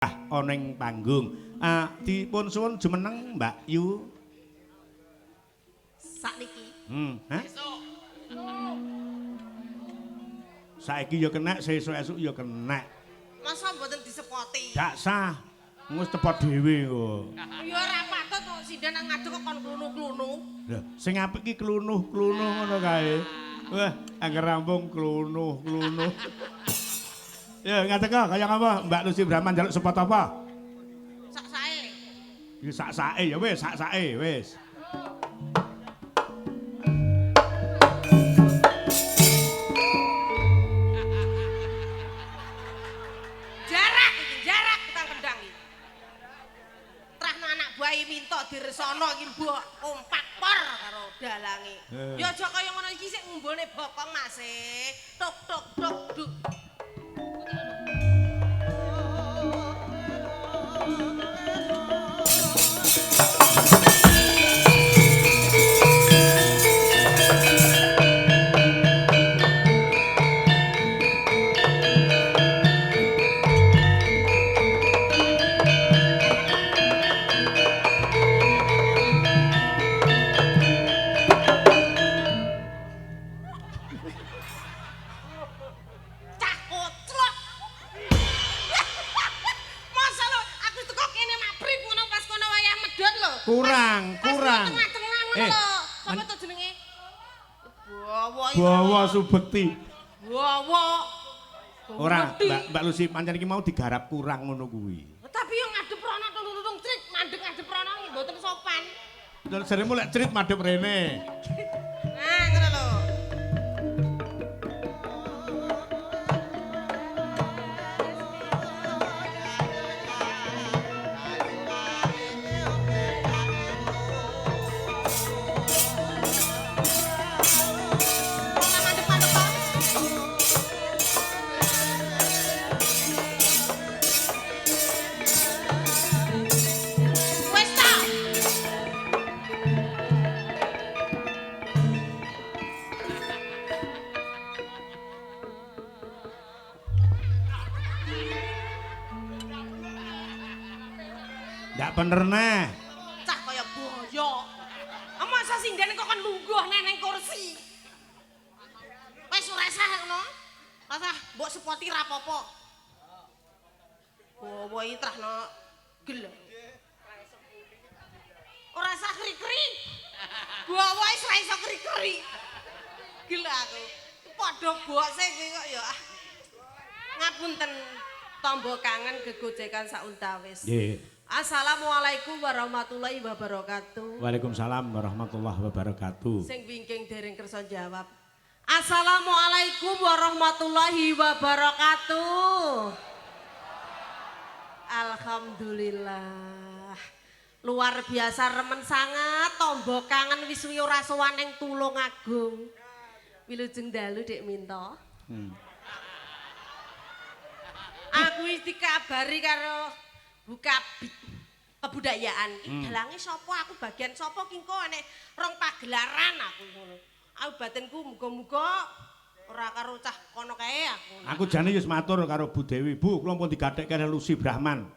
ana ing panggung. Dipun suwun jumeneng Mbak Yu. Sakniki. Hah? Saiki ya kenek, sesuk-esuk ya kenek. Masa mboten disepoti? Gak sah. Wis tepot dhewe kok. Ya ora patut kok sinden nang ngadeg kok kon klunu-klunu. Lha, sing apik ki klunuh-klunuh ngono kae. Wah, angger rampung klunuh-klunuh. Ya, ngateka kaya apa? Mbak Lucy Brahman njaluk spot apa? Sak sae. Ya sak sae ya wis, sak sae wis. Jarak iki, jarak tukang kendang iki. Trahno anak buahe minta diresono iki mbok kompak por karo dalange. Ya aja kaya ngono iki sik ngumbulne bokong Mas e. Tuk tuk tuk duk. Cah koclok. Masa lho aku teko kene mabrib ngono pas kono wayah medhot lho. Kurang. Tengah-tengah ngono lho. Sapa to jenenge? Bawa iki. Bawa Subekti. Bawa. Ora, Mbak Lucy pancen iki mau digarap kurang ngono kuwi. Tapi yo ngadep rono tung trit, mandeg ngadep rono mboten sopan. Jaremu lek cerit madhep rene. Nah, ngono lho. Mandep-mandep kok. Wes ta. Ndak bener neh. Cah kaya boyo. Masa sinden kok kan lungguh neng kursi. Wes ora sah ngono. Ora mbok sepoti ra apa-apa. Bawa iki trahno gel. Ora sah kri-kri. Bawa wis ra iso kri-kri. Gel aku. Padha bokse iki kok ya. Ngapunten tombo kangen gegojekan sauntawis. Nggih. Assalamualaikum warahmatullahi wabarakatuh. Waalaikumsalam warahmatullahi wabarakatuh. Sing wingking dereng kersa jawab. Assalamualaikum warahmatullahi wabarakatuh. Alhamdulillah. Luar biasa remen sangat tombo kangen wis ora sowan ning Tulungagung. Wilujeng dalu Dik Minto. Aku wis dikabari karo Bukabit kebudayaan. Dalange sapa aku bagian sapa ki engko enek rong pagelaran aku ngono. Aku batinku muga-muga ora karo cah kono kae aku. Aku jane wis matur karo Bu Dewi, Bu, kula pun digathek karo Lucy Brahman.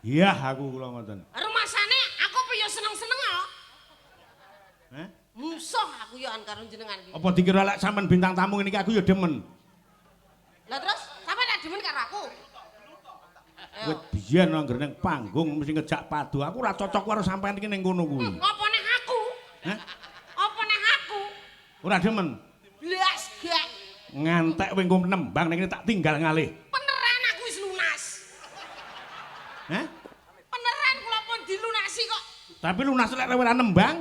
Iya, aku kula ngoten. Rumasane aku pe yo seneng-seneng kok. Heh? Musuh aku yo karo jenengan iki. Apa dikira lek sampean bintang tamu ngene iki aku ya demen. Lah terus sampean nek demen karo aku? Kowe biyen nang ning panggung mesti ngejak padu. Aku ora cocok karo sampean iki ning kono kuwi. Apa nek aku? Hah? Apa nek aku? Ora demen. Blas gak. Ngantek kowe engko nembang ning kene tak tinggal ngalih. Peneran aku wis lunas. Hah? Peneran kula pun dilunasi kok. Tapi lunas lek ora nembang.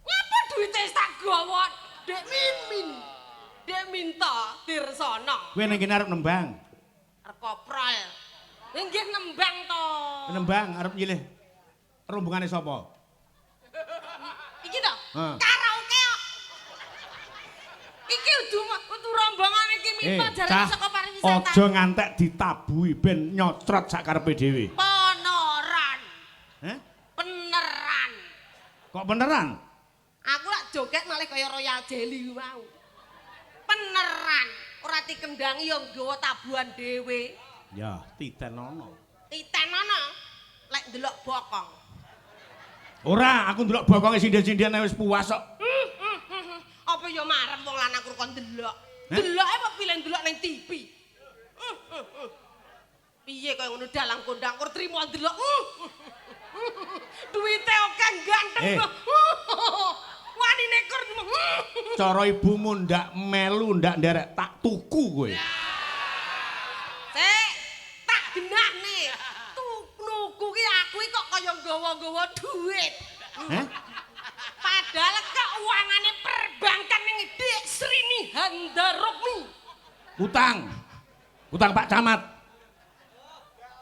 Ngapa duwite wis tak gawa? Dek Mimin. Dek minta dirsono. Kowe ning kene arep nembang. Arep koprol. Nggih nembang to. Nembang arep nyilih rombongane sapa? Iki to? Heeh. Karaoke kok. Iki udu rombongan iki minta jalan saka pariwisata. Aja ngantek ditabuhi ben nyocrot sak karepe dhewe. Peneran. Hah? Peneran. Kok beneran? Aku lak joget malih kaya Royal Jelly mau. Peneran. Ora dikendangi yo nggawa tabuhan dhewe. Ya, titen ono. Titen ana lek ndelok bokong. Ora, aku ndelok bokonge sinden-sinden wis puas kok. Apa ya marem wong lanang kon ndelok. Hah? Deloke apa pilih ndelok ning TV. Piye kaya ngono dalang kondang kur trimo ndelok. Duwite oke ganteng. Wani nekur. Cara ibumu ndak melu ndak nderek tak tuku kowe. Sik, tak genahne. Nuku ki aku kok kaya nggawa-nggawa dhuwit. Hah? Padahal keungangane perbankan ning Dik Srini Handarukmi. Utang Pak Camat.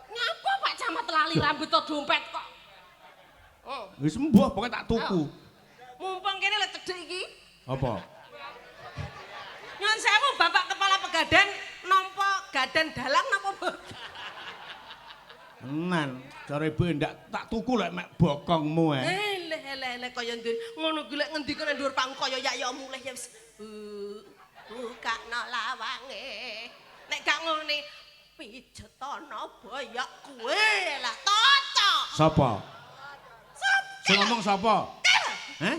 Ngapa Pak Camat lali rambut to dompet kok? Wis mbuh pokoke tak tuku. Mumpung kene lek cedhek iki. Apa? Nyuwun sewu Bapak Kepala Pegadan nampa gadan dalang napa mboten? Tenan, cara ibu ndak tak tuku lek mek bokongmu Leh kaya ngono ki lek ngendika nang dhuwur panggung kaya ya mulih ya wis. Bukakno lawange. Nek gak ngene pijetana boyok kuwe lah toto. Sapa? Sing ngomong sapa? Hah?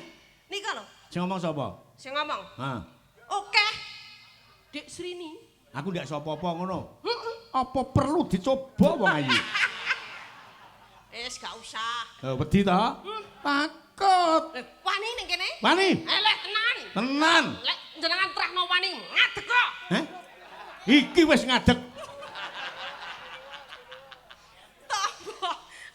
Nika lho, Sing ngomong sapa? sing ngomong. Hah. Oke. Dik Srini. Aku ndak sapa-apa ngono. Apa perlu dicoba wong ayu? Gak usah. Wedi ta? Takut. Wani ning kene? Wani? Lek tenan. Tenan. Lek jenengan trahno wani ngadeg kok. Hah? Iki wis ngadeg.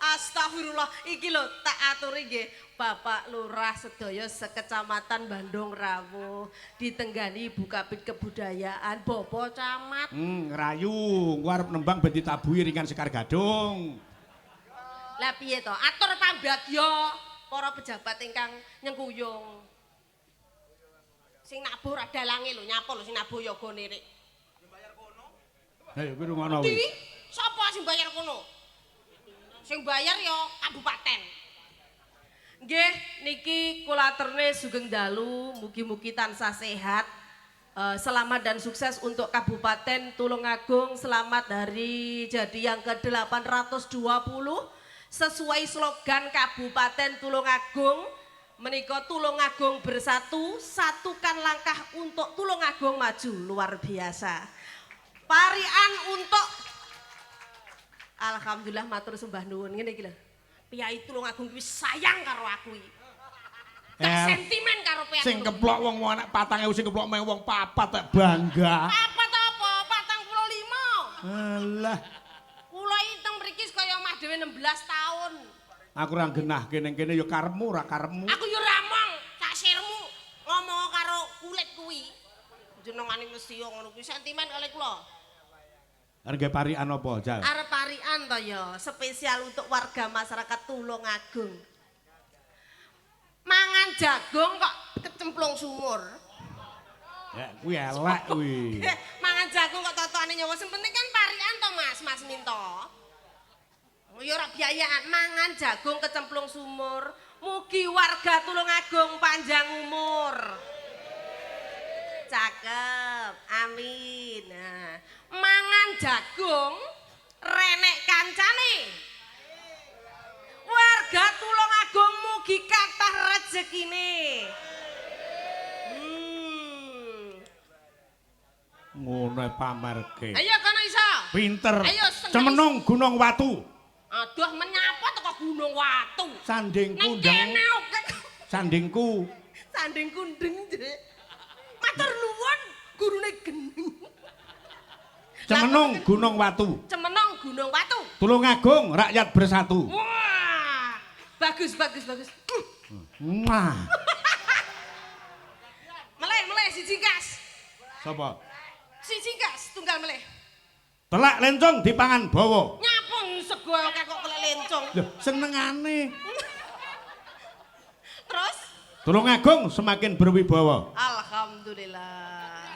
Astagfirullah, iki lho tak aturi nggih Bapak Lurah sedaya sekecamatan Bandung Rawuh ditenggani Ibu Kabid Kebudayaan Bapak Camat. Ngerayu, ku arep nembang ben ditabuhi ringan Sekar Gadung. Lah piye to? Atur pambagya para pejabat ingkang nyengkuyung. Sing nabuh ra dalange lho nyapa lho sing nabuh yoga nirik. Ayo kuwi rungono Di kuwi. sapa sing bayar kono? Sing bayar ya kabupaten. Nggih, niki kula aterne sugeng dalu, mugi-mugi tansah sehat. Selamat dan sukses untuk Kabupaten Tulungagung. Selamat hari jadi yang ke-820 sesuai slogan Kabupaten Tulungagung. Menika Tulungagung bersatu, satukan langkah untuk Tulungagung maju luar biasa. Parian untuk alhamdulillah matur sembah nuwun ngene iki lho. Piyai Tulungagung kuwi sayang karo aku iki. Tak sentimen karo piyai. Sing keplok wong anak 4.000 sing keplok meh wong 4 tak bangga. Apa to apa? 45. Alah, Kula inteng mriki kaya omah dhewe 16 tahun. aku ora genah kene kene ya karepmu ora karepmu. Aku ya ramong sak sirmu ngomong karo kulit kuwi. Jenengane mesti yo ngono kuwi sentimen kali kula. Arep parian apa, Jal? Arep parian to ya, spesial untuk warga masyarakat Tulungagung. Mangan jagung kok kecemplung sumur. Ya kuwi elek kuwi. Mangan jagung kok totone nyawa. Sing penting kan parian to Mas Minto. Ya ora biayaan mangan jagung kecemplung sumur. Mugi warga Tulungagung panjang umur. Cakep, amin. Nah, mangan jagung renek kancane. Warga Tulungagung mugi kathah rezekine. Ngono pamerke. Ayo kono iso. Pinter. Ayo, seneng. Cemenung Gunung Watu. Aduh menyapa teko Gunung Watu. Sandingku Neng ndang. kene oke. Sandingku. Sanding kundeng jek. Matur nuwun gurune gening. Cemenung Gunung Watu. Cemenong Gunung Watu. Tulungagung rakyat bersatu. Wah. Bagus. Wah. Meleh siji gas. Sapa? Siji gas tunggal meleh. Telak lencong dipangan bawa. Nyapung sego akeh kok kelek lencong. Loh, senengane. Terus Tulungagung semakin berwibawa. alhamdulillah.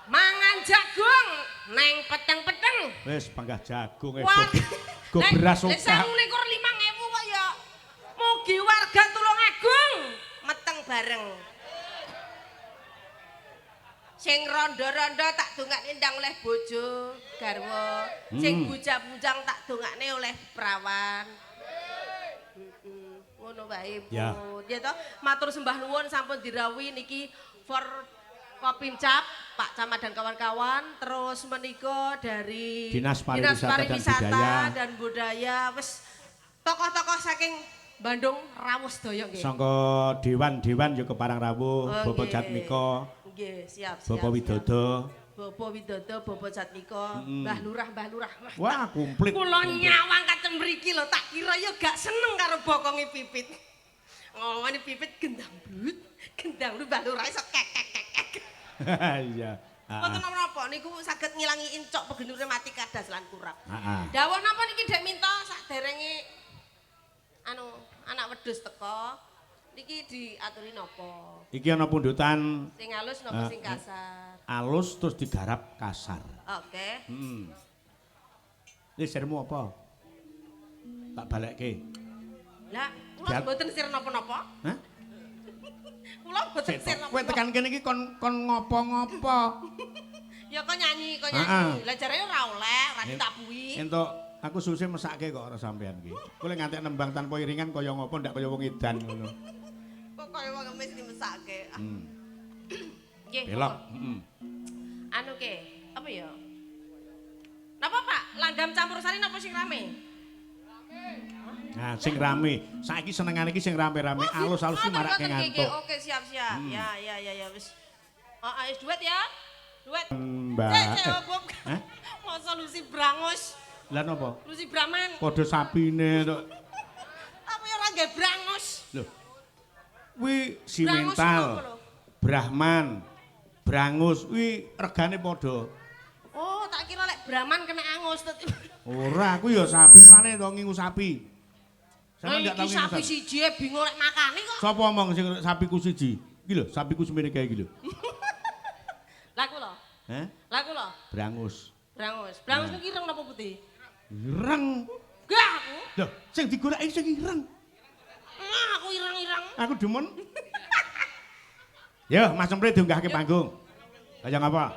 Mangan jagung neng peteng-peteng. Wis panggah jagung Wah. go beras Lek okah. 5.000 kok ya. Mugi warga Tulungagung meteng bareng. Sing rondo-rondo tak dongakne ndang oleh bojo garwa. Sing bujang-bujang tak dongakne oleh perawan. Ngono wae, Bu. Ya. Ya toh, matur sembah nuwun sampun dirawuhi niki for Kopincap, Pak Camat dan kawan-kawan, terus menika dari Dinas Pariwisata dan Budaya, wis tokoh-tokoh saking Bandung rawuh sedaya nggih. Sangka dewan-dewan yo keparang rawuh, Bapak nggih. Jatmiko, Nggih, siap. Bapak Widodo. Bapak Widodo, Bapak Jatmiko, Mbah Lurah. Wah, komplit. Kula nyawang kacem mriki lho, tak kira ya gak seneng karo bokonge Pipit. Ngomongane Pipit gendang blut, Mbah Lurah iso kek. Iya. Mboten napa niku saged ngilangi incok pegeni rematik kadas lan kurap. Heeh. Dawuh napa niki Dek minta saderenge anak wedhus teko niki diaturi napa? Iki ana pundutan Sing halus napa sing kasar? alus terus digarap kasar. Oke. Heeh. Ini sirmu apa? Tak balekke. Lah, kula mboten sir napa-napa. Hah? Kula mboten sir Kowe napa-napa. tekan kene iki kon ngopo-ngopo. Ya kok nyanyi. Heeh. Lah jarene ora oleh, ora ditabuhi. Entuk aku susah mesake kok ora sampean iki. Kowe lek ngantek nembang tanpa iringan kaya ngopo ndak kaya wong edan ngono. Kok kaya wong ngemis dimesake. Nggih. Belok. Anu ke, apa ya? Napa Pak? Langgam campur sari napa sing rame? Nah, sing rame. Saiki senengane iki sing rame-rame, alus-alus iki marake ngantuk. Oke, siap-siap. Ya wis. Wis duet ya. Duet. Mbak. Bob. Hah? Masa Lucy Brangus. Lah napa? Lucy Braman. Padha sapine tok. Apa ya ora nggih brangus? Lho. Kuwi Brangus simental. apa lho? Brahman. Brangus kuwi regane padha. Oh, tak kira lek Brahman kena angus. Ora, aku ya sapi mulane to ngingu sapi. Sampe ndak tau Iki ngingu sapi siji bingung lek makane kok. Sapa omong sing sapiku siji? Iki lho, sapiku semene kae iki lho. Lah kula. Hah? Lah kula. Brangus. Brangus. Brangus ku ireng napa putih? Ireng. Gak aku. Lho, sing digoleki sing ireng. Aku ireng-ireng. Aku demen. Yo, Mas Cempre diunggahke panggung. Kaya ngapa?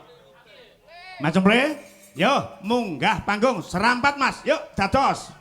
Mas Cempre, yo munggah panggung serampat Mas. Yuk, dados.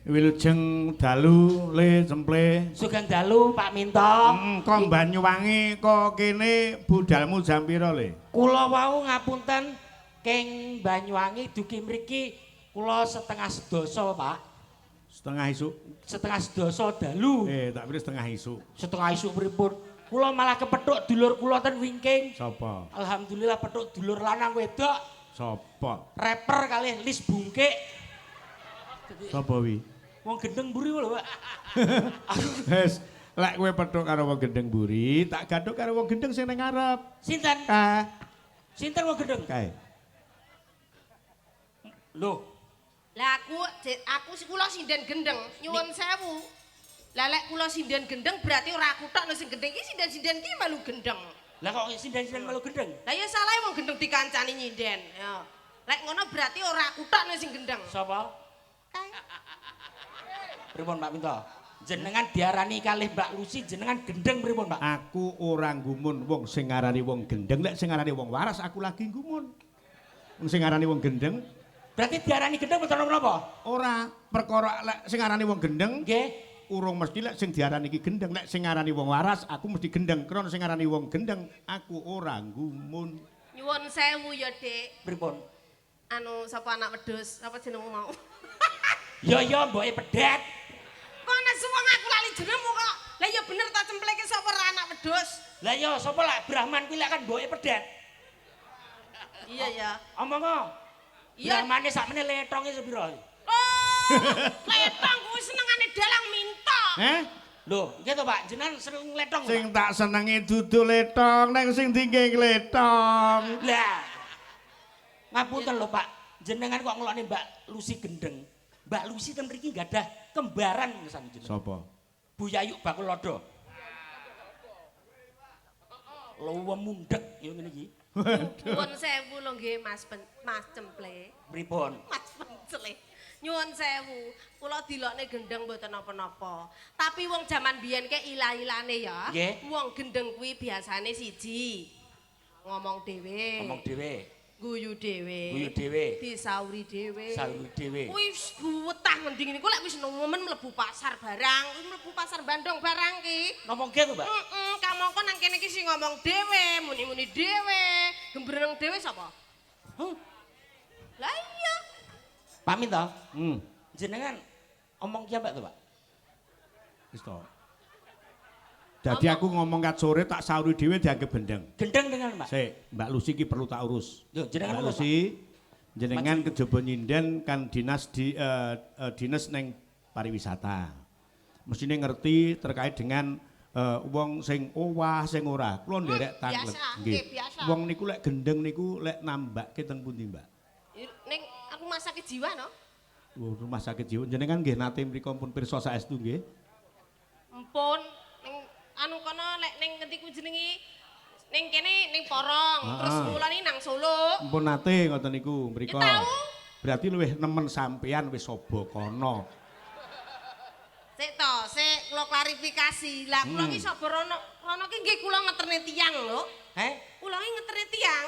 Wilujeng dalu le cemple. Sugeng dalu Pak Minto. Kok Banyuwangi kok kene budalmu jam pira le? Kula wau ngapunten keng Banyuwangi dugi mriki kula setengah sedasa, Pak. Setengah isuk. Setengah sedasa dalu. Tak pikir setengah isuk. Setengah isuk pripun? Kula malah kepethuk dulur kula ten wingking. Sapa? Alhamdulillah pethuk dulur lanang wedok. Sapa? Rapper kalih Lis Bungkik. Sapa wi? Wong gendeng mburi lho, Pak. Wes, lek kowe pethuk karo wong gendeng mburi, tak gathuk karo wong gendeng sing ning ngarep. Sinten? Sinten wong gendeng? Kae. Lho, Lah aku kula sinden gendeng, nyuwun sewu. Lah lek kula sinden gendeng berarti ora aku tok sing gendeng iki sinden-sinden ki melu gendeng. lah kok sinden-sinden melu gendeng? Lah ya salah wong gendeng dikancani nyinden. Ya. Lek ngono berarti ora aku tok sing gendeng. Sapa? Kae. Pripun Pak Minto? Jenengan diarani kalih Mbak Lucy jenengan gendeng pripun, Pak? Aku ora nggumun wong sing ngarani wong gendeng, lek sing ngarani wong waras aku lagi nggumun. Wong sing ngarani wong gendeng Berarti diarani gendeng betul menapa? ora perkara lek sing ngarani wong gendeng Nggih. urung mesti lek sing diarani iki gendeng, lek sing ngarani wong waras aku mesti gendeng. Krana sing ngarani wong gendeng aku ora nggumun. Nyuwun sewu ya, Dik. Pripun? Anu sapa anak wedhus, apa jenengmu mau? Ya mboke pedet. Kok nek suwung aku lali jenengmu kok. Lah ya bener ta cempleke sapa ra anak wedhus? Lah ya sapa lek Brahman kuwi lek kan mboke pedet. Iya ya. Omong kok. Iya. Brahmane sakmene letonge sepira? Oh, letong kuwi senengane dalang minta. Lho, nggih to Pak, jenengan seneng letong. Sing tak senengi dudu letong, nek sing tinggi letong. Lah. Ngapunten lho Pak, jenengan kok ngelokne Mbak Lucy gendeng. Mbak Lucy ten mriki gadah kembaran ngesane jenengan. Sapa? Bu Yayu Bakulodo. Lho mundhek ya ngene iki. Nyuwun sewu lho nggih Mas Cemple. Pripun? Mas Pencele. Nyuwun sewu, kula dilokne gendeng mboten napa-napa. Tapi wong jaman biyen ke ilah-ilane ya. Nggih. Wong gendeng kuwi biasane siji ngomong dhewe. Ngomong dhewe, Guyu dhewe. guyu dhewe, Disauri dhewe. sauri dhewe. Wis buwetah ngendi niku lek wis nemen mlebu pasar barang, kuwi mlebu pasar Bandung barang ki. Ngomong ge to, Mbak? Kamangka nang kene iki sing ngomong dhewe, muni-muni dhewe, gembreng dhewe sapa? Lah iya. Pak Minto, jenengan omong ki Mbak to, Pak? Wis to. Dadi aku ngomong kat sore tak sauri dhewe dianggep bendeng. Gendeng dengan Mbak. Sik, Mbak Lucy iki perlu tak urus. Yo jenengan Mbak ngono, Pak. Lucy, jenengan kejaba nyinden kan dinas dinas neng pariwisata. Mestine ngerti terkait dengan wong sing owah sing ora. Kula nderek tanglet. biasa, nggih, biasa. Wong niku lek gendeng niku lek nambake teng pundi, Mbak? Ning aku masake jiwa no. Rumah sakit jiwa. Jenengan nggih nate mriku pun pirsa saestu nggih. Empun ning anu kono lek ning ngendi ku jenenge ning kene ning Porong, terus mulane nang Solo. Mpun nate ngoten niku mriku. Ya tau. Berarti luwih nemen sampean wis sobo kono. Sik to, sik kula klarifikasi. Lah kula ki sapa rono ki nggih kula ngeterne tiyang lho. Kula ki ngeterne tiyang.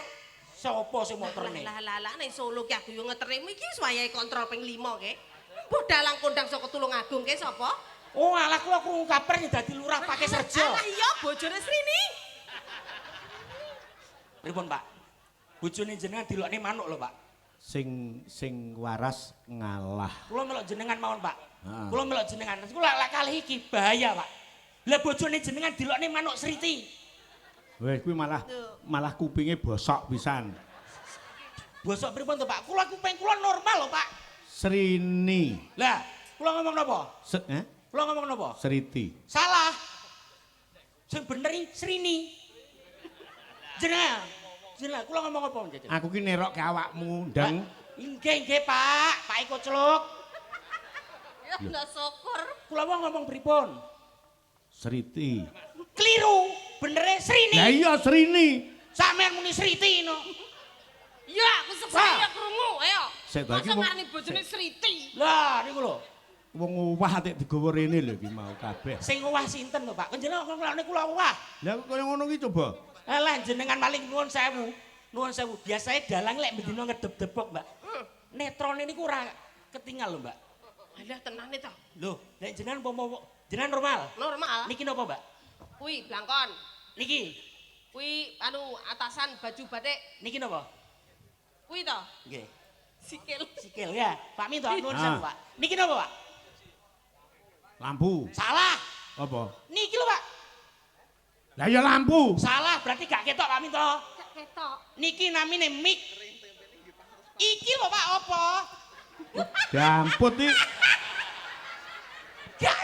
Sopo sing moterne? Lah ning Solo ki aku yo ngeterne iki wayahe kontrol ping 5 ki. Mbah dalang kondang saka Tulungagung ki sapa? Oh, alah kula krungu kabar yen dadi lurah Pakai Serjo. Alah iya bojone Srini. Pripun, Pak? Bojone jenengan dilokne manuk lho, Pak. Sing waras ngalah. Kula melok jenengan mawon, Pak. Heeh. Kula melok jenengan. Kula lek kalih iki bahaya, Pak. Lah bojone jenengan dilokne manuk Sriti. Wes kuwi malah kupinge bosok pisan. Bosok pripun to, Pak? Kula kuping kula normal lho, Pak. Srini. Lah, kula ngomong napa? Kula ngomong napa? Sriti. Salah. Sing bener iki Srini. Jenengan. Jenengan kula ngomong apa jenengan? Aku ki nerokke awakmu, Ndang. Nggih, Pak. Pak Iko Celuk. Ya ndak syukur. Kula mau ngomong pripun? Sriti. Keliru. Benere Srini. Lah iya Srini. Sampeyan muni Sriti no. Ya aku sepaya krungu, ayo. Sik ta iki Masa wong marani bojone Sriti. Lah niku lho. wong owah atik digawa rene lho iki mau kabeh. Sing owah sinten lho, Pak? Jenengan nglakone kula owah. Lah kaya ngono ki coba. Alah jenengan maling nuwun sewu. Nuwun sewu. Biasane dalang lek bendina ngedep-depok, Mbak. Netrone niku ora ketinggal lho, Mbak. Alah tenane to. Lho, nek jenengan jenengan normal. Normal. Niki napa, Mbak? Kuwi blangkon. Niki. Kuwi anu atasan baju batik. Niki napa? Kuwi to. Nggih. Sikil. Sikil ya. Pak Minto nuwun Ah. sewu, Pak. Niki napa, Pak? Lampu. Salah. Apa? Niki lho, Pak. Lah ya lampu. Salah, berarti gak ketok Pak Minto. Gak ketok. Niki namine mic. Iki lho, Pak, apa? Damput iki. Gak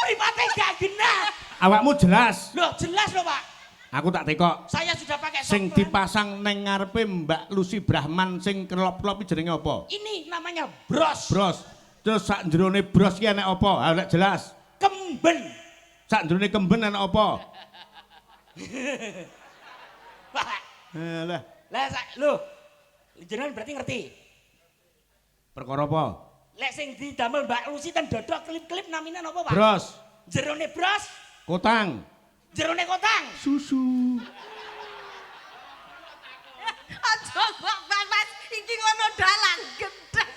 mripate gak genah. Awakmu jelas. Loh, jelas lho, Pak. Aku tak tekok. Saya sudah pakai Sing software. dipasang neng ngarepe Mbak Lucy Brahman sing kelop-kelop iki jenenge apa? Ini namanya bros. Bros. Terus sak jerone bros ki enek apa? Ha nek jelas. Kemben. Sak jerone kemben enek apa? Pak. Lah, Lho. Jenengan berarti ngerti. perkara apa? Lek sing didamel Mbak Lucy ten dodok klip-klip namine napa, Pak? Bros, Jerone bros, kotang, jerone kotang. susu. Aja mbok Mas, iki ngono dalan gendeng.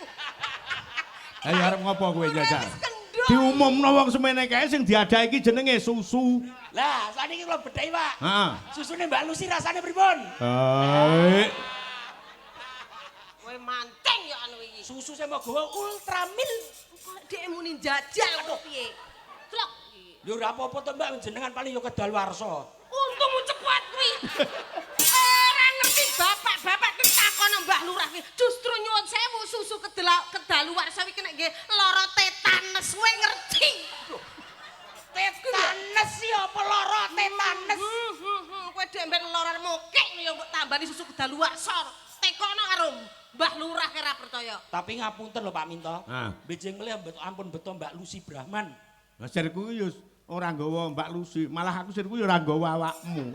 Ayo arep ngopo kowe jajal? Kendhong. Diumumno wong semene kae sing diadahi iki jenenge susu. Lah, sakniki kula bedheki, Pak. Heeh. Susune Mbak Lucy rasane pripun? Baik. Kowe manting ya anu iki. Susu saya mau gawa Ultramil. Kok dhek muni jajal kok piye? Truk. Lho ora apa-apa to, Mbak, jenengan paling yo kedaluwarsa. Untungmu cepat kuwi. Ora ngerti bapak-bapak ki takon Mbah Lurah ki. Justru nyuwun sewu susu kedaluwarsa iki nek nggih lara tetanes kowe ngerti. Tetanes ya apa lara tetanes? Kowe dhek mben lara mokek ya mbok tambani susu kedaluwarsa. Tekono karo Mbah Lurah ki ora percaya. Tapi ngapunten lho Pak Minto. Ah. Bejeng melih ampun beto Mbak Lucy Brahman. Lah sirku yo ora nggawa Mbak Lucy, malah aku sirku yo ora nggawa awakmu.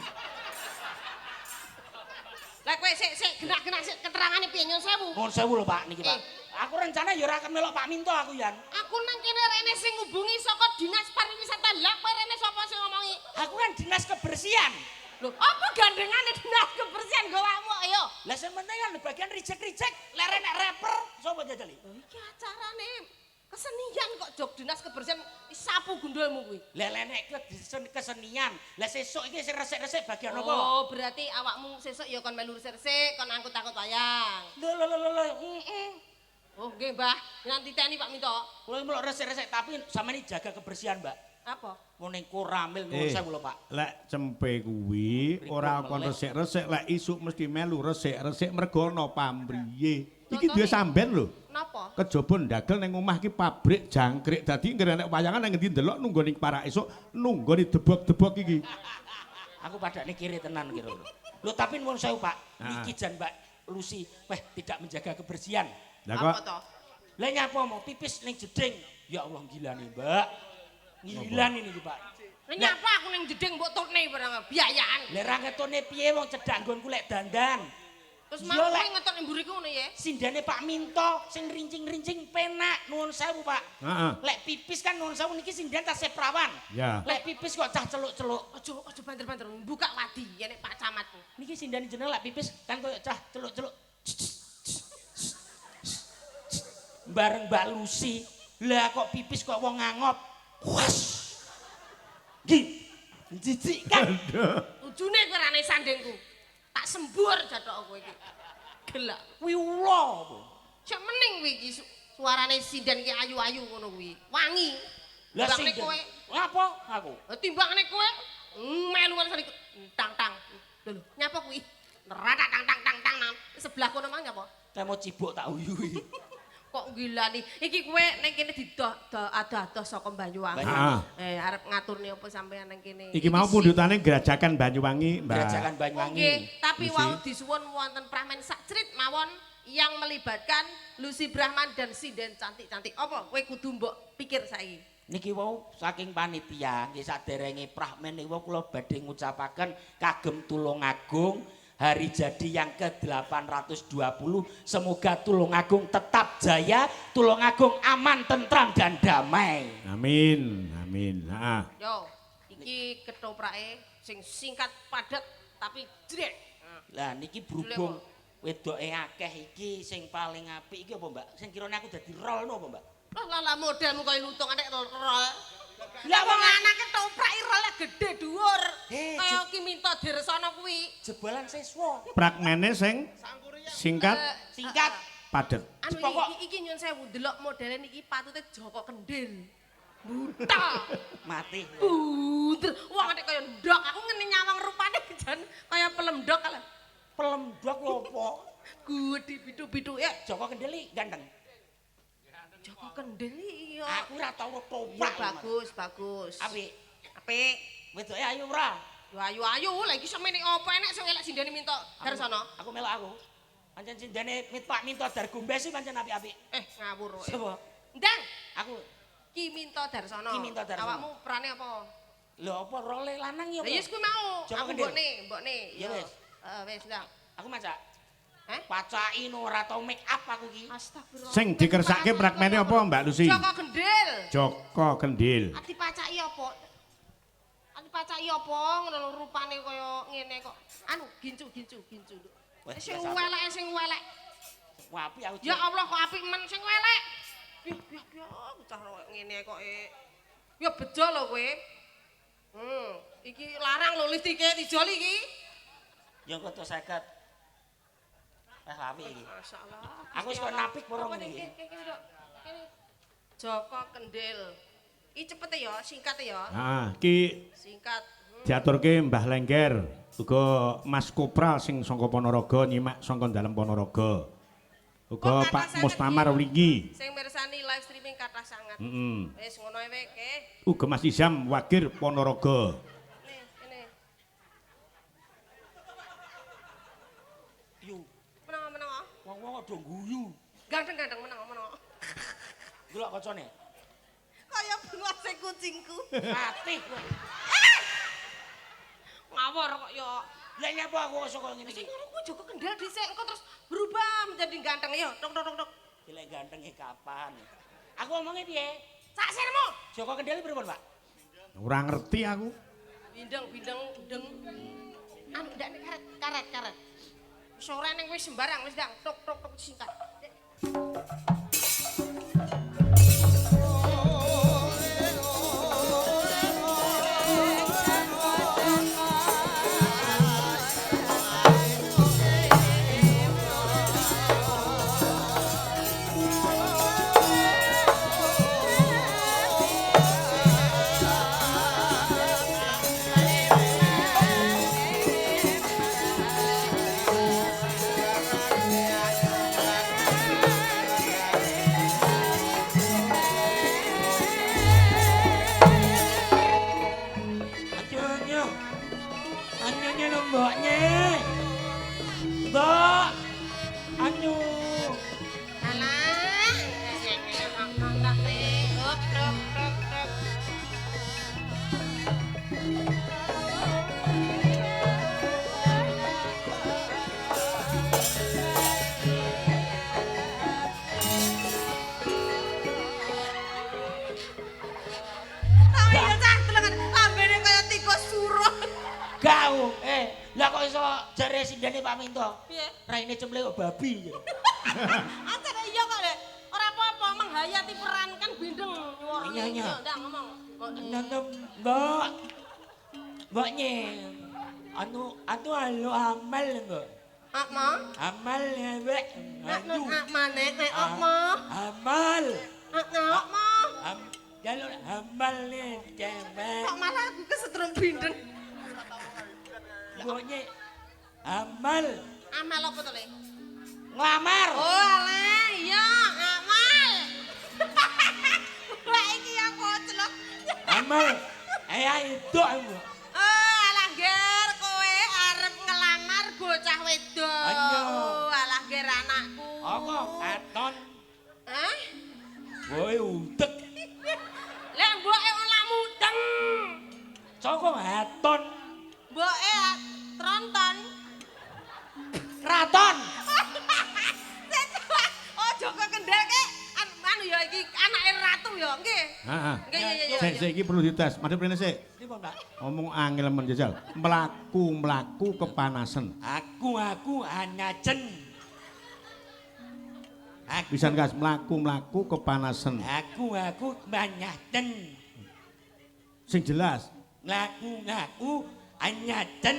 Lah kowe sik genak-genak sik keterangane piye nyuwun sewu. Nuwun sewu lho Pak niki Pak. Aku rencana ya ora akan melok Pak Minto aku Yan. Aku nang kene rene sing ngubungi saka Dinas Pariwisata. Lah kowe rene sapa sing ngomongi? Aku kan dinas kebersihan. Lho, apa gandengane Dinas Kebersihan gawamu ayo? Lah sing penting kan bagian reject lere nek rapper sapa jajali? Iki acarane kesenian kok jog Dinas Kebersihan sapu gundulmu kuwi. Lah nek kesenian, lah sesuk iki sing resik-resik bagian apa? Oh, berarti awakmu sesuk ya kon melu resik-resik, kon angkut-angkut wayang. Lho. Oh, nggih, Mbah. Nanti teni Pak Minto. Kulo melok resik-resik tapi sampeyan jaga kebersihan, Mbak. Apa? Mau ning koramil nuwun sewu lho, Pak. Lek cempe kuwi ora kon resik-resik, lek isuk mesti melu resik-resik mergo ana pamriye. Iki duwe samben lho. Napa? Kejaba ndagel ning omah iki pabrik jangkrik. Dadi ngger nek wayangan nang ngendi ndelok nunggu ning parak esuk, nunggu didebok-debok iki. Aku padane kiri tenan kira lho. Lho tapi nuwun sewu, Pak. Ah. Niki jan Mbak Lucy tidak menjaga kebersihan. Lah Apa kok to? Lah nyapa mau pipis ning jeding. Ya Allah gila nih, Mbak. Ngilan ini Pak. Lah nyapa aku ning jeding mbok turne barang biayaan. Lah ra ketone piye wong cedak nggonku lek dandan. Terus Yo, mau kowe Lek. ngetok ning mburiku ngono ya. Sindane Pak Minto sing rincing-rincing penak nuwun sewu, Pak. heeh. Lek pipis kan nuwun sewu niki sindan tasih prawan. Ya. Lek pipis kok cah celuk-celuk. Aja banter-banter, buka wadi ya nek Pak Camatku. Niki sindane jeneng lek pipis kan koyo cah celuk-celuk. Bareng Mbak Lucy. Lah kok pipis kok wong ngangop. Was. Gi. Jijik kan. Ujune kowe rane sandengku. Tak sembur jathok kowe iki. Gelak. Kuwi ula apa? Cek mening kowe iki suarane sinden ki ayu-ayu ngono kuwi. Wangi. Lah Timbangane sing kowe. Ngapa aku? Timbangane kowe melu-melu sari tang-tang. Lho, nyapa kuwi? Neratak tang-tang nang sebelah kono mang nyapa? Temo cibuk tak uyui. Kok gila nih. Iki kowe ning kene didoh-doh saka Banyuwangi. Heeh. Arep ngaturne apa sampean ning kene. Iki mau pundhutane Gerajakan Banyuwangi, Mbak. Gerajakan Banyuwangi. Nggih, tapi Lucy. wau disuwun wonten pramen sakcrit mawon yang melibatkan Lucy Brahman dan sinden cantik-cantik. Apa kowe kudu mbok pikir saiki? Niki wau saking panitia nggih saderenge pramen niku kula badhe ngucapaken kagem Tulungagung hari jadi yang ke-820. Semoga Tulungagung tetap jaya, Tulungagung aman, tentram dan damai. Amin, amin. Heeh. Yo, iki ketoprake sing singkat padat tapi jrek. Lah niki berhubung wedoke akeh iki sing paling apik iki apa, Mbak? Sing kirane aku dadi rol no apa, Mbak? Lah modelmu koyo lutung nek rol. Lah Wong anake toprak role gede dhuwur. Eh, Kaya ki minta diresana kuwi. jebolan siswa. Pragmene sing singkat Singkat. padet. Anu Pokok- iki nyun sewu delok modele niki patute Joko Kendil. Buta. Mati. Bunder. Wong nek kaya ndok, aku ngene nyawang rupane jan kaya pelemdok kala. Pelemdok opo? Gede pitu-pitu ya. Joko Kendeli ganteng. Joko Kendil iya. Aku ora tau Iya toprak. bagus, bagus. Apik. Apik. Wedoke ayu ora? Yo ayu-ayu lagi semene apa enek sing elek sindene minta garsana. Aku melok aku. Pancen sindene Pak minta dargombes sih pancen apik-apik. Ngawur kowe. Sopo? Ndang, Aku Ki Minto Darsana. Ki Minto Darsana. Awakmu perane apa? lho apa role lanang ya? Lah yes kuwi mau. Joko Aku Kendil. mbokne. Ya wis. Wis ndang. Aku macak. Heh? Pacaki no ora tau make up aku ki. Astagfirullah. Sing dikersake pragmene apa Mbak Lucy? Joko Kendil. Joko Kendil. Ati pacaki apa? Ati pacaki apa ngono lho rupane kaya ngene kok. Anu gincu. Wes, Sing biasa. welek. Wah, apik aku. Ya Allah kok apik men sing welek. Piye bocah kok ngene kok Ya bejo lho kowe. Iki larang lho listike dijoli iki. Ya kok 50. Apik iki. Masyaallah. Aku wis kok napik porong iki. Joko Kendil. Iki cepet ya, singkat ya. Nah, ki Singkat. diaturke Mbah Lengger, uga Mas Kopral sing saka Ponorogo nyimak saka dalem Ponorogo. Uga Oh, Pak kathah Mustamar sanget Wlingi. Sing mirsani live streaming kathah sangat. Heeh. Wis ngono ae ke. Uga Mas Izam Wagir Ponorogo. Ini. Yu, Menang. wong-wong ado guyu. Ganteng menang. Delok kocone. Kaya buase kucingku. Mati. Ngawur kok ya. Lah nyapa aku kok saka ngene Sing iki? ngono kuwi Joko Kendil dhisik engko terus berubah menjadi ganteng ya. Tok. Dilek gantenge kapan? Aku omongnya piye? Sak sirmu. Joko Kendeli pripun, Pak? Ora ngerti aku. Bindeng. Anu ndak karet. Sore ning wis sembarang wis ndang tok singkat. Anyunya lho mboknya. Mbok. Anyu. Alah. Nang nih. Tok. Ayo cah telengan lambene kaya tikus suruh. Gau. Lah kok iso jare sindene Pak Minto? Piye? Raine cemple kok babi. Acara iya kok, Dek. Ora apa-apa menghayati peran kan bindeng nyuwara. Iya. Ndak ngomong. Nonton Mbok. Mboknya. Anu alu amal mbok. Apa? Amal ya, Mbak. Anu. Nek apa? Amal. Apa? Jalur amal nih, cewek. Kok malah aku kesetrum bindeng. Mboknya amal. Amal apa to, Le? Nglamar. Oh, alah, iya, amal. Lah iki ya koclok. Amal. Itu aku. Oh, alah ger kowe arep ngelamar bocah wedok. Ayo. Oh, alah ger anakku. Apa? Katon. Hah? Kowe utek. Lek mboke ora mudeng. Soko haton. Mboke tronton. Kraton. Oh, Joko Kendil ke anu ya iki anake ratu ya, nggih. Heeh. Nggih, iya. Sik iki perlu dites. Madhep rene sik. Pripun, Pak? Ngomong angel men jajal. Mlaku kepanasan. Aku hanya jen. Pisan kas mlaku-mlaku kepanasan. Aku manyaten. Sing jelas, Ngaku anyaten.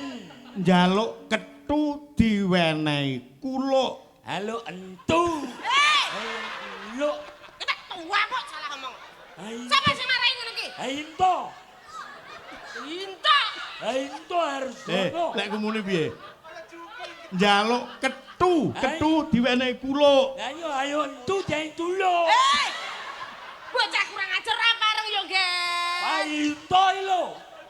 njaluk kethu diwenehi kuluk. Halo entu. Halo. Kita tua kok salah ngomong. Ayo. Siapa sing marahi ngono ki? Ainto. Inta. Ainto harus ono. Lek kumune piye? Njaluk kethu diwenehi kuluk. Ayo entu jangan dulu. Bocah kurang ajar apa areng yo, Ger? Ainto lho.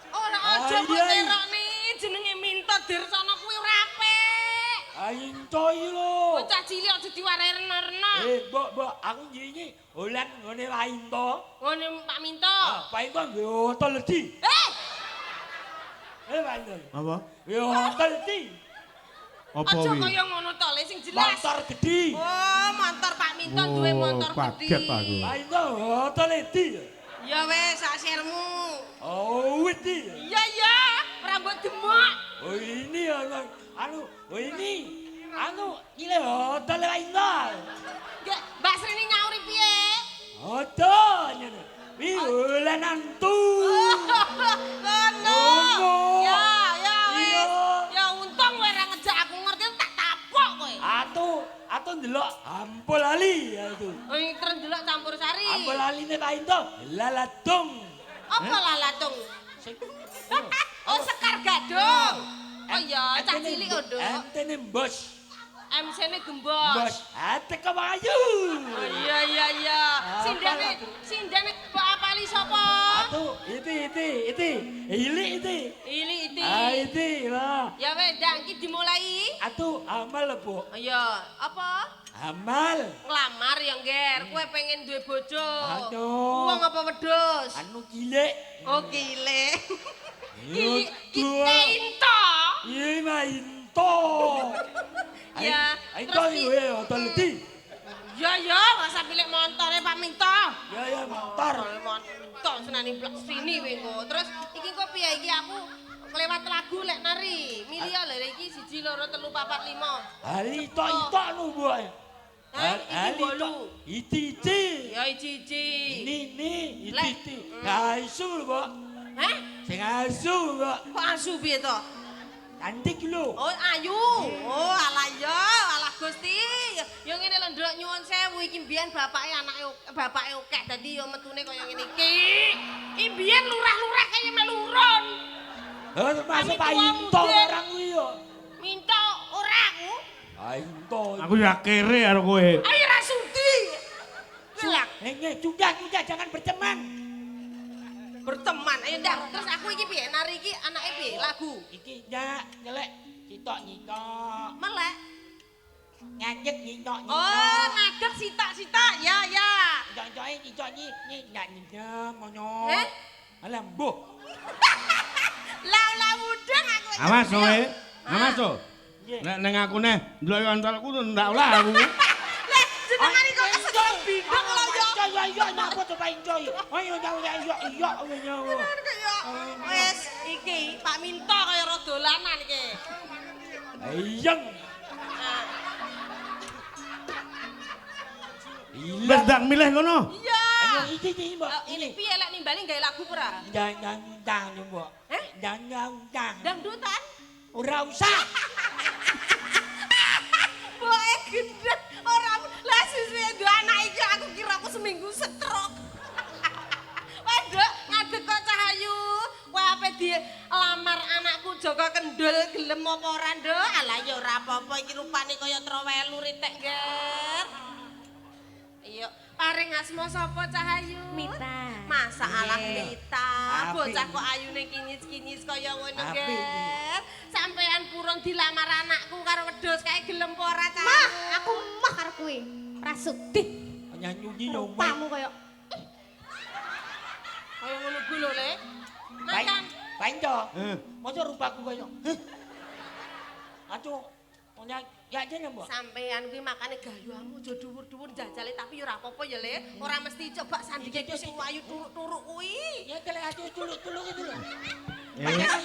Ora aja kok terokne jenenge Minto Dirsana kuwi ora apik. Ainto lho. Bocah cilik aja diwarai rena-rena. Mbok, aku nyinyi Holan ngene Ainto. Ngene Pak Minto. Pak Ainto nggih hotel ledi. Pak Ainto. Apa? Yo hotel ledi. Apa Aja wi? kaya ngono to, Le sing jelas. Motor gede. Oh, motor Pak Minto duwe motor gede. Kaget aku. Pak Ainto hotel ledi. Ya wis sak sirmu. Oh, wedi. Iya iya, rambut demok. Oh ini ini hotel Ainto. Nggih, Mbak Srini nyauri piye? Hotel nyene. Wi Holan antu. Kono. Kono. Ya, ya wis. Iya. Ya untung kowe ora ngejak aku ngerti tak tapok kowe. Atu ndelok ampul ali ya itu. Oh, iki terus delok campur sari. Ampul aline Pak Ainto laladung. Apa lalatung? Oh, sekar gadung. Oh iya, cah cilik kok, Nduk. Entene mbos. MC-ne gembos. Mbos ate kebayu. Oh iya iya iya. Sindane mbok apali sapa? Atu iti. Ili iti. Ili iti. Iti lah. Ya wes, ndang iki dimulai. Atu amal Bu. Iya, apa? Amal. Nglamar ya, Nger. Kowe pengen duwe bojo. Aduh. Wong apa wedhus? Anu gilek. Oh, gile. Yo, Kita into. Iya Ainto. Ya, Ainto terus iki hotel ledi. Ya ya, masa pilih montore Pak Minto. Ya motor. Montor senani blok sini kowe engko. Terus iki kok piye iki aku kelewat lagu lek nari. Milih lho iki 1 2 3 4 5. Ali ito nu boy. Iki bolu. Iti. Ya iki. Ini Lek. iti. Asu Bu. Hah? Sing asu Bu. Kok asu piye to? Cantik lho. Oh, ayu. Oh, alah ya, alah Gusti. Ya ngene lho, Nduk, nyuwun sewu iki mbiyen bapake akeh dadi ya metune kaya ngene iki. Iki mbiyen lurah-lurah kaya melurun. Termasuk Pak Kami tua Ainto muda. orang kuwi yo. Minta ora aku. Ainto. Aku ya kere karo kowe. Ayo ra sudi. Gelak Sudah jangan berteman. berteman. Ayo ndang, terus aku iki piye? Nari iki anake piye? Lagu. Iki nyelek citok nyitok. Melek. Ngajek nyitok Oh, ngadeg sitak-sitak. Ya, ya. Citok nyitok ngono. Alah mbuh. Lah mudeng aku. Awas kowe. Awas to. Nek aku neh ndelok antalku ndak olah aku. Lah, jenengane kok kesedot bindeng lho ya. Iya, napa to Pak Ainto? Ayo iya. Wes iki Pak Minto kaya ora dolanan iki. Ayang. Wis ndak milih ngono. Iya. Ayo iki Mbak. Ini piye lek nimbali gawe lagu ora? Jangan Mbak. Heh? Jangan. Dangdutan. Ora usah. Boke gendeng ora lah susuhe do anak iki aku kira aku seminggu setruk. Waduh, ngadeg kok Cahayu. Kowe ape dilamar anakku Joko Kendul gelem apa ora, Nduk? Alah ya ora apa-apa iki rupane kaya trowelu ritek, Ger. Iya, paring asma sapa Cahayu? Mita. Masalah Mita. Apik. Bocah kok ayune kinyis-kinyis kaya ngono, Apik. Ger. Sampean purun dilamar anakku karo wedhus kae gelem apa ora, Cahayu? Mah, aku mah karo kowe. Prasukti. Nyanyi yo Pamu koyo Kaya ngono kuwi lho, Le. Makan. Pak Ainto. Eh. Masa rupaku kaya. Aduh. Ya aja ya, Mbak. Sampean kuwi makane gayuanmu aja dhuwur-dhuwur jajale tapi ya ora apa-apa ya, Le. Ora mesti coba sandinge ku sing ayu turuk-turuk kuwi. Ya kelek ati tuluk-tuluk itu lho. Arep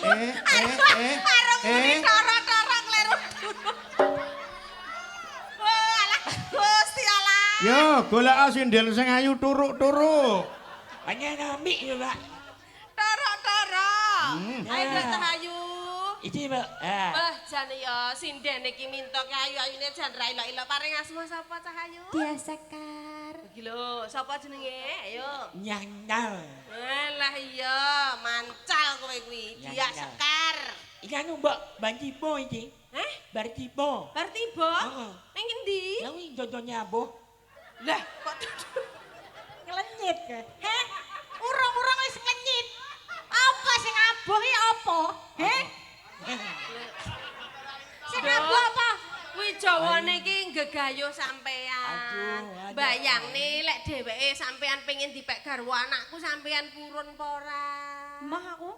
muni dara-dara kleru. Oh, alah Gusti Allah. Yo, golek sindel sing ayu turuk-turuk. Hanya nami ya, Pak. Torok-torok. Ayo Mbak Cahayu. Iki, Mbak. Wah, jan ya sinden iki minta ayu-ayune jan ra ilok-ilok paring asma sapa Cahayu? Dia Sekar. Iki lho, sapa jenenge? Ayo. Nyanyal. Lah iya, mancal kowe kuwi. Ya, Dia ya. Sekar. Iki anu, Mbak, banjibo iki. Bar tiba. Bar tiba? Heeh. Ning endi? Lah kuwi jodohnya aboh. Lah, kok Ngelenyit ke. Heh, urung-urung wis ngenyit. Apa sing aboh iki apa? Heh? Sing aboh apa? kuwi Jawane iki gegayuh sampean. Aduh. Bayangne lek dheweke sampean pengen dipek garwa anakku sampean purun apa ora? Mah aku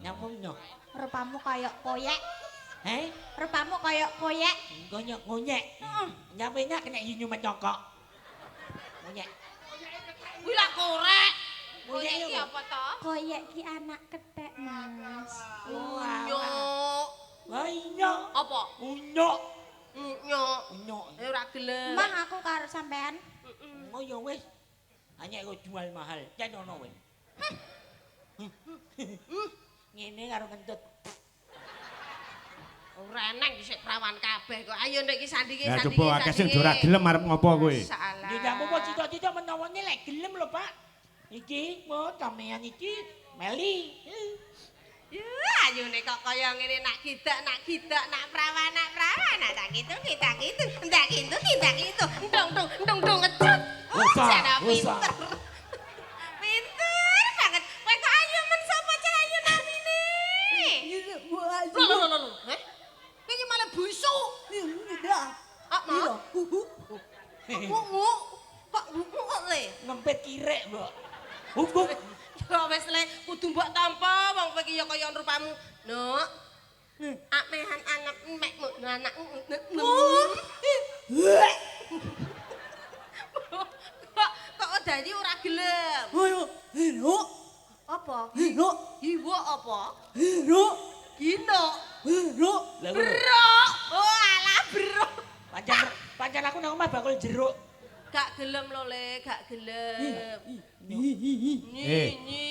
Nyamungnya. rupamu kayak koyek. Heh? Rupamu kayak koyek. Gonyok ngonyek. Nyamenya kena yunyu mencokok. Ngonyek. Kuwi lak korek. Kuwi Iki apa to? Koyek ki anak kethek, Mas. Unyuk. Wah iya. Apa? Unyok. Unyuk. Unyok. Ora gelem. Mah aku karo sampean. Oh ya wis. Hanya kok jual mahal. Jan ono wis. Ngene karo ngentut. Ora eneng dhisik prawan kabeh kok. Ayo ndek iki sandinge Ya sandinge. coba akeh sing ora gelem arep ngopo kowe. Salah. Ya ndak apa cita-cita menawane lek gelem lho, Pak. Iki mau sampean iki meli. Ya, ayune kok kaya ngene nak gidak, nak prawan, nak tak gitu, kita gitu, ndak gitu, kita gitu. Ndung ngecut. Jana pinter. Pinter banget. Kowe kok ayu men sapa Cahayu namine? Lho. Heh? Kowe iki malah busuk. Ah, mau? Kok kok le? Ngempet kirek, Mbok. Hukum. Ya wis le, kudu mbok tampa wong kowe iki ya kaya rupamu. Nuk. Amehan anep mekmu anak. Kok dadi ora gelem? Apa? Hiwo apa? Gino. Lah Bro. Oh alah bro. pancen aku nang omah bakul jeruk. Gak gelem lho le, gak gelem.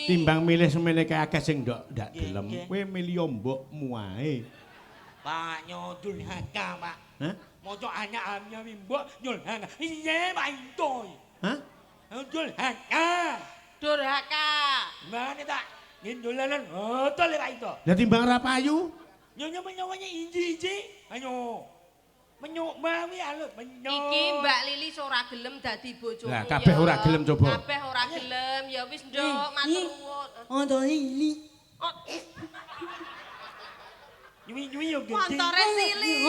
Timbang milih semene kae akeh sing ndak gelem. Nggih. Kowe milih mbokmu ae. Pak nyodul haka, Pak. Hah? Moco anak amnya mbok nyul haka. Iya, Pak Intoy. Hah? Nyul haka. Durhaka. Mana tak? Ngindulanan hotel Pak Into. Lah timbang ra payu, Nyonya-nyonyanya inji-inji. Ayo. Menyuk mawi alut menyuk. Iki Mbak Lilis ora gelem dadi bojomu. Lah, kabeh ya. ora gelem, coba. Kabeh ora gelem. Ya wis, Nduk, matur nuwun. Ono ini. Oh, Nyuwi-nyuwi yo gede. montore cilik.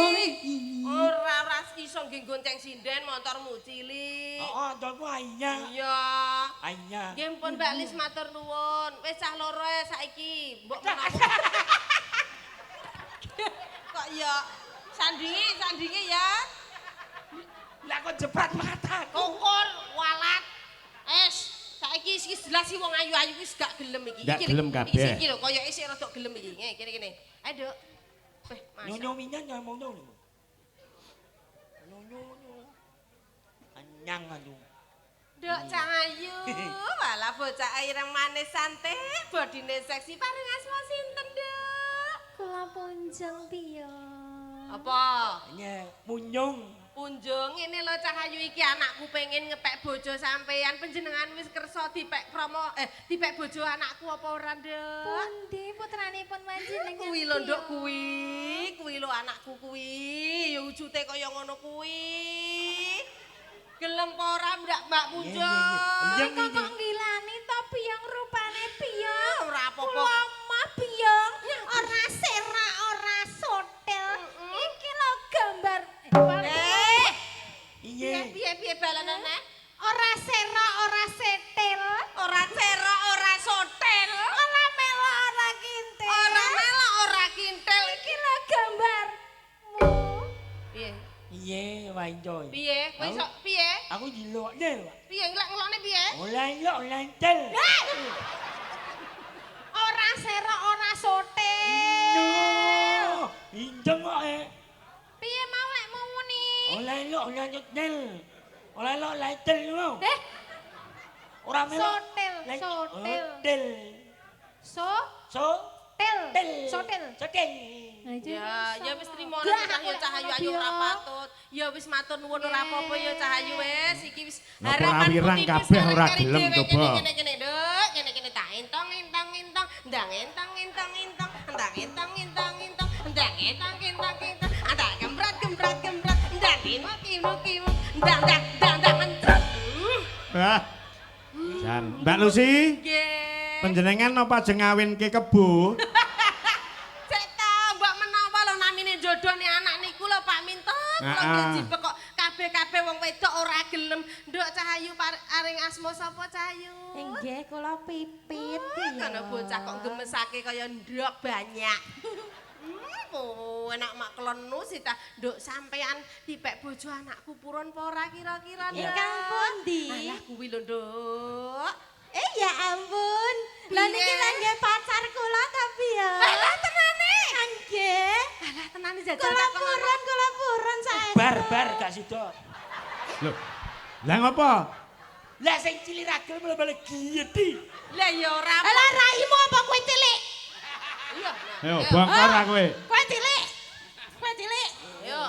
Ora iso nggih gonceng sinden motormu cilik. Oh, tolku ainya. Iya. Ainya. Nggih pun Mbak Lis matur nuwun. Wis cah loro ae saiki. Mbok menawa. Kok ya sandinge ya. Lah kok jeprat mata. Kongkol walat. Saiki iki jelas sih wong ayu-ayu wis gak gelem iki. Gak gelem kabeh. Iki lho kaya isih rada gelem iki. Kene. Ayo, Duk. Weh, Nyonya minyak ngomong dong. Nyonya. Anyang aduh. Duk Cahayu, walah bocah ireng manis santai, bodine seksi paring asma sinten, Duk? Kula punjung piye? Apa? Hanya munyung. Punjung ini lho Cahayu iki anakku pengen ngepek bojo sampean panjenengan wis kersa dipek dipek bojo anakku apa ora, Duk? Pundi putranipun panjenengan? Kuwi lho Nduk kuwi lho anakku kuwi, ya wujute kaya ngono kuwi. Gelem apa ora Mbak Punjung? Iya, Kok ngilani to piyong rupane piyong? Ora apa-apa. Kula mah piyong ora serak ora sotel. Iki lho gambar Iya. Piye balanane? ora serak ora setel. Ora cerok, ora sotel. Ora melok ora kintil. Ora melok, ora kintil. Iki lho gambarmu. Piye? Iya, Pak Intoy. Piye? Kowe iso piye? Aku jiloknya, Pak. Piye ngelokne piye? Oleh tel. Ora serak ora sotel. No. Injeng kok Piye mau lek muni? Oleh tel. Oleh lo laidel ngono. Ora melok. Sotil, sotil. Til. So, So. til. Til. Sotil. Sotil. Ya wis trimo ya Cahayu ayu ora patut. Ya wis matur nuwun ora apa-apa ya Cahayu wis iki wis Napa harapanku rawirang tipis kabeh karo ora kari gelem, dhewe, coba. Kene Nduk, kene tak entong ndang entong ndang entong ndang gembrat ndang kimu ndang. Wah. Jan, Mbak Lucy, Nggih. panjenengan napa ajeng ngawinke kebo? Cek ta, mbak menawa lho namine jodone anak niku lho Pak Minto. Kula jibek kok kabeh-kabeh wong wedok ora gelem. Nduk Cahayu aring asma sapa Cahayu? Nggih, kula Pipit. Kana bocah kok gemesake kaya ndok banyak. Enak mak kelenu sih ta. Nduk sampean dipek bojo anakku purun apa ora kira-kira? Ingkang pundi? Alah kuwi lho Nduk. Ya ampun. Lah niki lha nggih pacar kula ta piye? Alah tenane. Nggih. Alah tenane jajal Kula takon. purun sae. Bar gak sida. Lho. Lah ngapa? Lah sing cilik ra gelem malah giyedi. Lah ya ora. Lah raimu apa kowe cilik? Iya. Ayo bongkar ah kowe. Kowe cilik. Kowe cilik. Yo.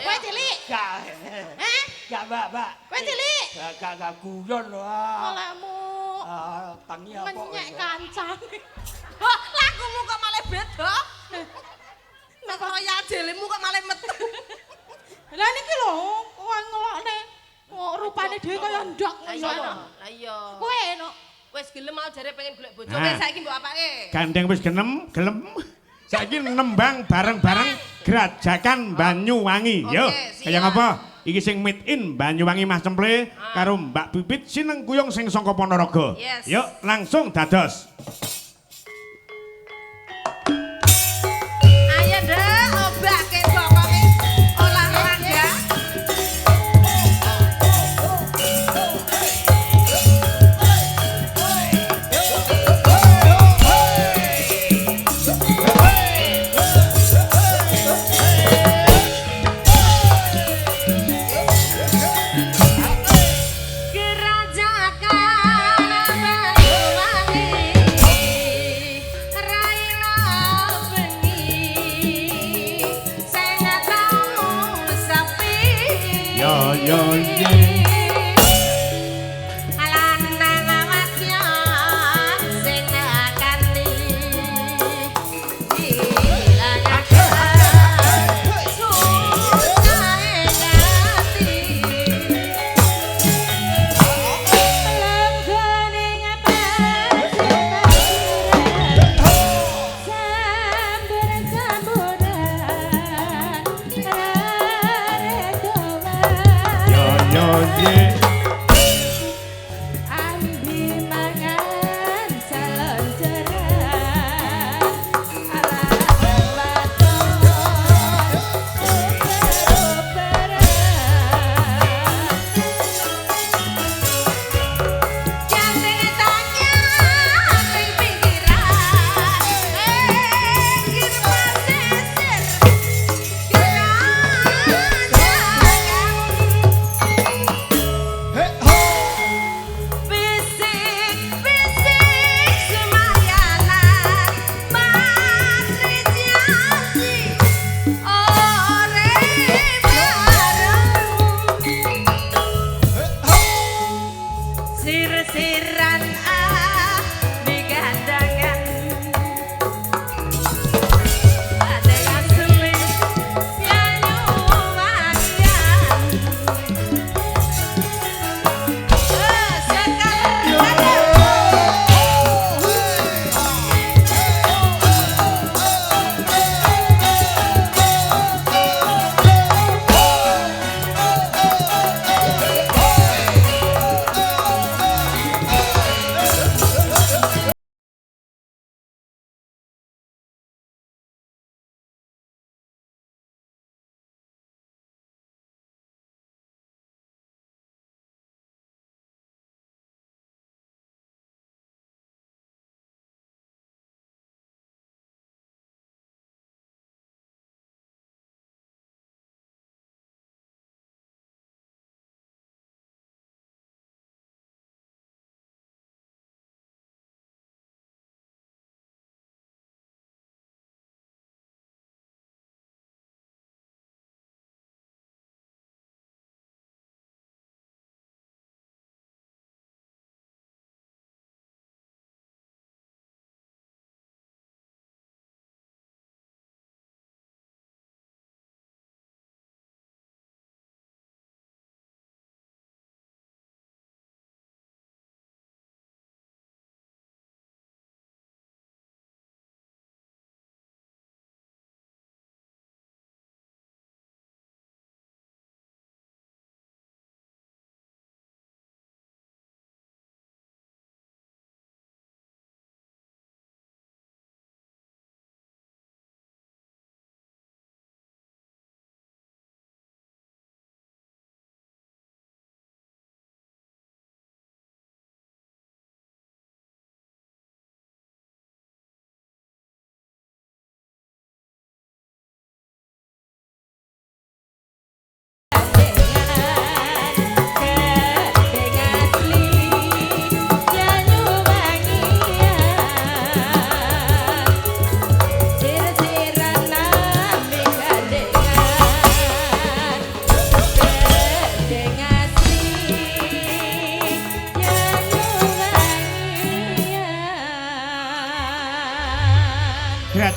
Kowe cilik. Gak. Gak, Mbak. Kowe cilik. Gak guyon lho. Olehmu Tangi apa? menyek kancang. Wah, lagumu kok malah beda. Nek kaya ajelemu kok malah metu. Lah niki lho, wong ngelokne. Rupane dhewe kaya ndok ngono. Lah iya. Kowe no. Wis gelem mau jare pengen golek bojo. Nah. Wis saiki mbok apake? Gandeng wis gelem. Saiki nembang bareng-bareng Grajakan Banyuwangi. Yo, Oke, kaya siap. ngapa? Iki sing meet in Banyuwangi Mas Cemple karo Mbak Pipit sineng kuyung sing saka Ponorogo. Yes. Yuk, langsung dados. Ayo Nduk, obake bokonge olahraga. Yo. Yo.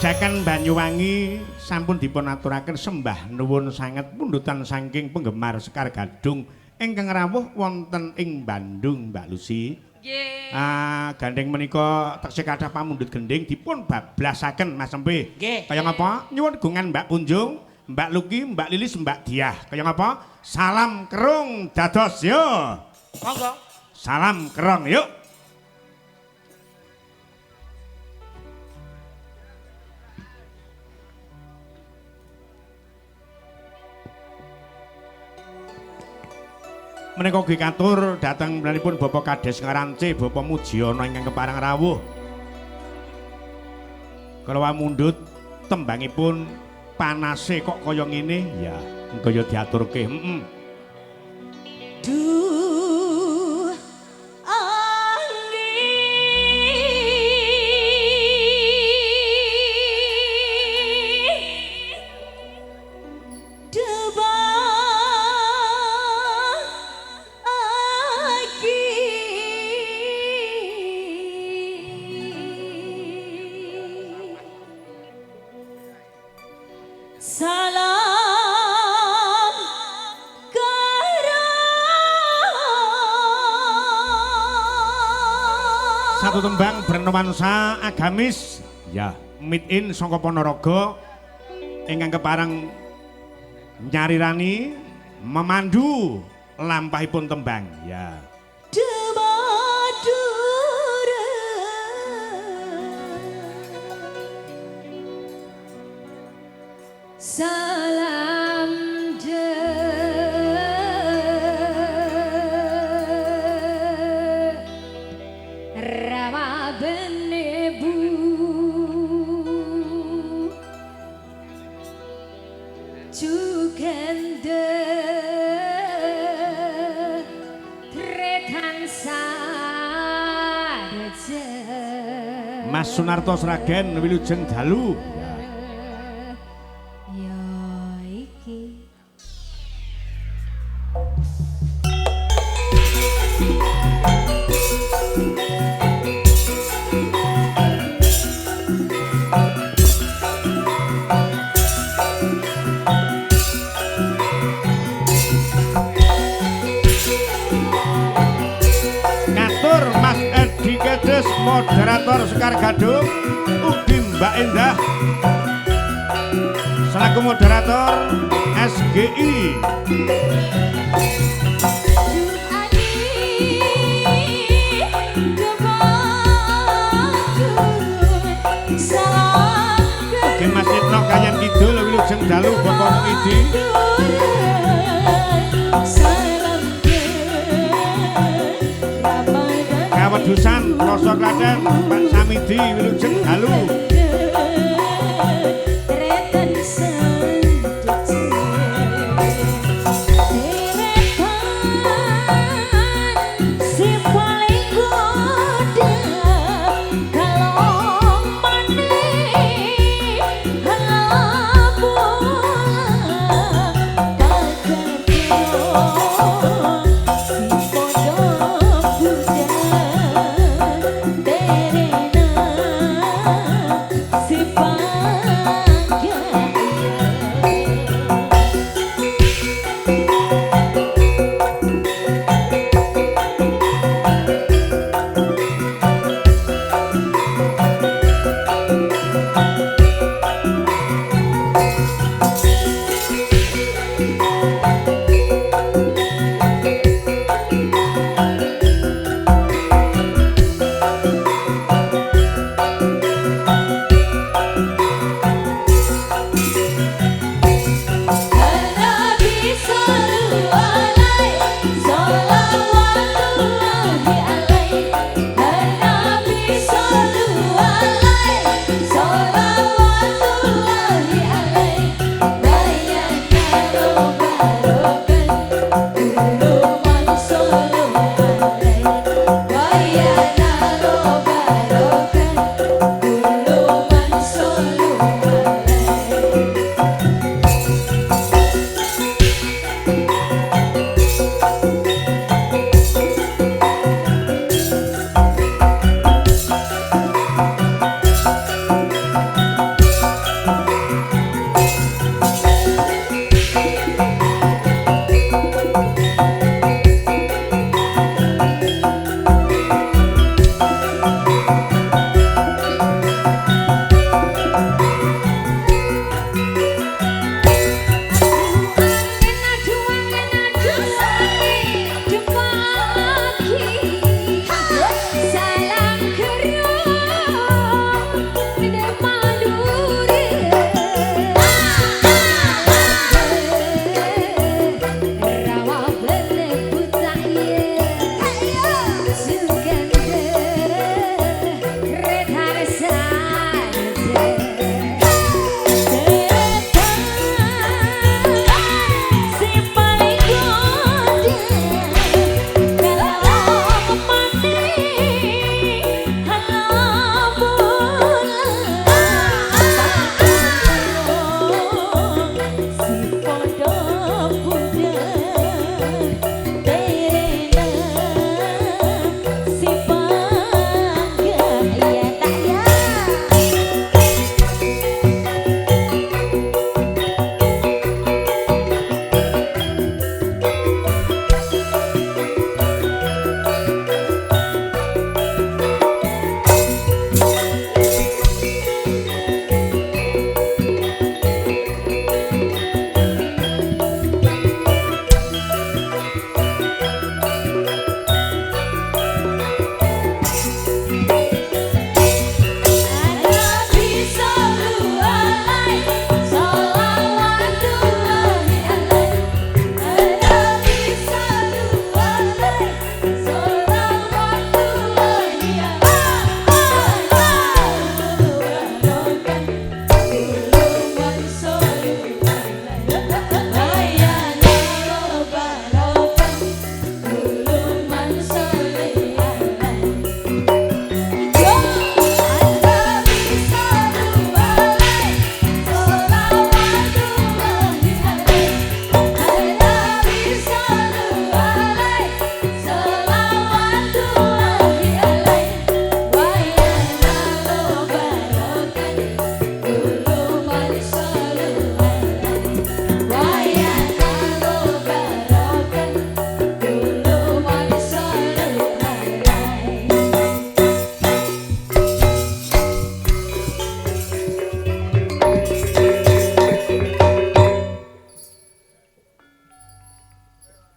Bajakan Banyuwangi sampun dipun aturaken sembah nuwun sanget pundutan saking penggemar Sekar Gadung ingkang rawuh wonten ing Bandung, Mbak Lucy. Nggih. Gandeng menika teksih kathah pamundhut gending dipun bablasaken Mas Empe. Nggih. Kaya ngapa? Nyuwun gungan Mbak Kunjung, Mbak Luki, Mbak Lilis, Mbak Diah. Kaya ngapa? Salam kerung dados yo. Monggo. Salam kerong yuk. Menika ugi katur dhateng pun Bapak Kades Ngarance, Bapak Mujiono ingkang keparang rawuh. Kala mundhut tembangipun panase kok kaya ngene, ya engko ya diaturke. Duh satu tembang bernuansa agamis, ya made in saka Ponorogo ingkang kepareng nyarirani memandu lampahipun tembang, ya. Salam Rama benebu Jugende Tretan sareja Mas Sunarto Sragen Wilujeng Dalu. Moderator Sekar Gadung ugi Mbak Endah selaku moderator SGI. Ugi Mas Titno Kayan Kidul Wilujeng Dalu Bapak Idi. Kawedusan Pelosok Klaten Pak Samidi Wilujeng Dalu.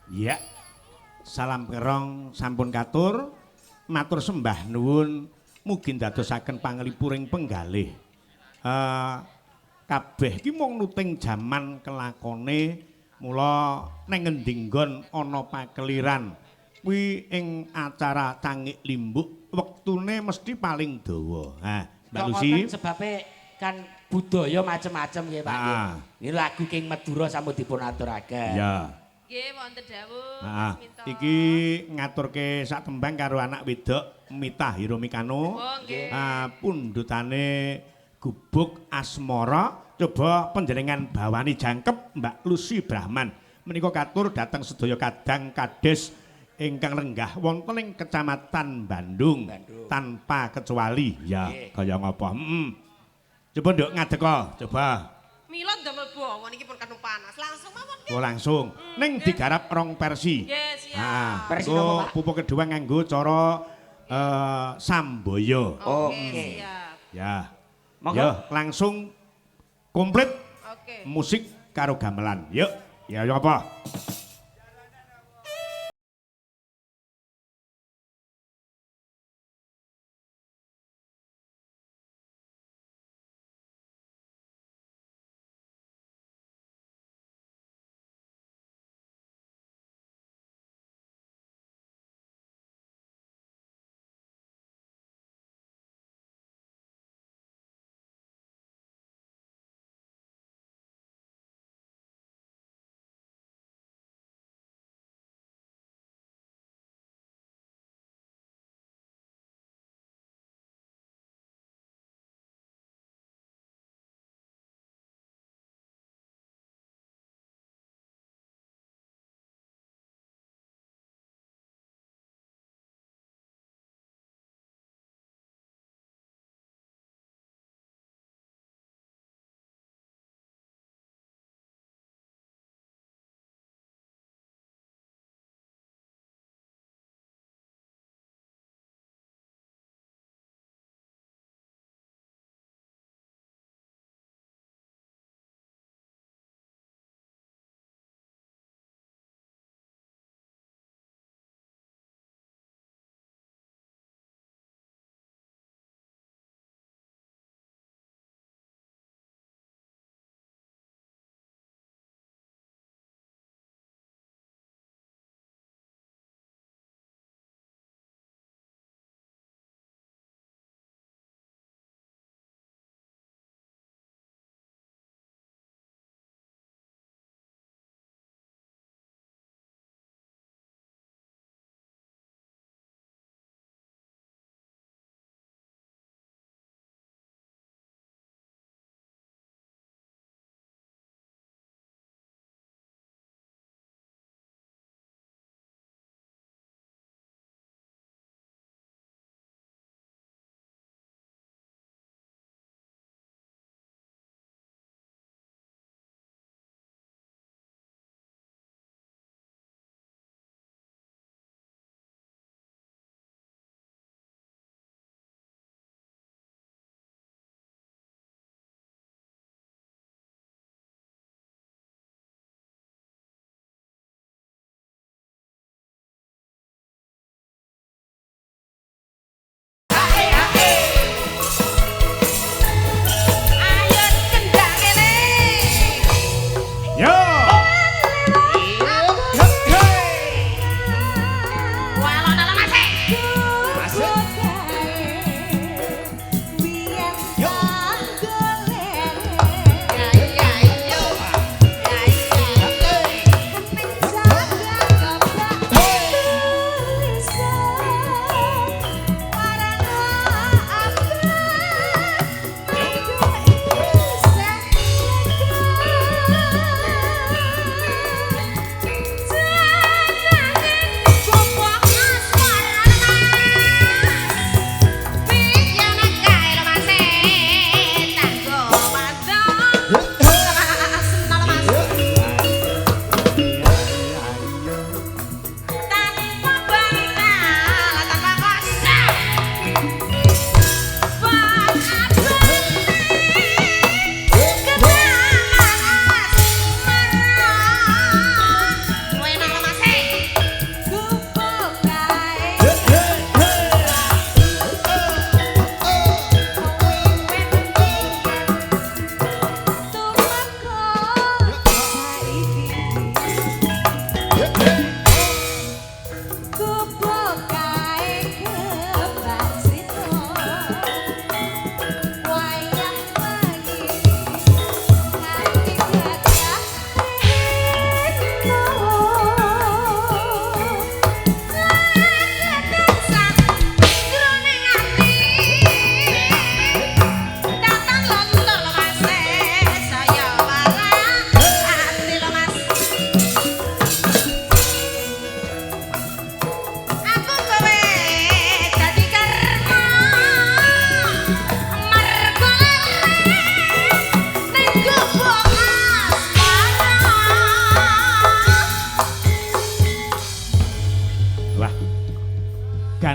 Ya. Salam kerong sampun katur. Matur sembah nuwun mugi ndadosaken panglipuring penggalih. Kabeh ki mung nuting jaman kelakone mula neng ngending nggon ana pakeliran kuwi ing acara Cangik Limbuk wektune mesti paling dawa. Ha, Mbak Lucy. Sebabe kan budaya macem-macem nggih Pak nggih. Ah. Ini lagu King Madura sampun dipun aturaken. Ya. Nggih wonten dawuh Heeh. Mas Minto. Iki ngaturke sak tembang karo anak wedok Mita Hiromikano. Oh nggih. Pundutane Gubuk Asmara. Coba panjenengan bawani jangkep Mbak Lucy Brahman. Menika katur dhateng sedaya kadang kades ingkang lenggah wonten ing Kecamatan Bandung. Tanpa kecuali. Ya, kaya ngapa? Coba nduk ngadeka, coba. Mila ndamel bawon iki pun kanu panas. Langsung mawon nggih. Oh langsung. Ning digarap rong versi. Nggih, siap. Versi napa, Pak? Pupuk kedua nganggo cara Samboyo. Oke, siap. Ya. Monggo. Ya, langsung komplit Oke. musik karo gamelan. Yuk. Ya apa?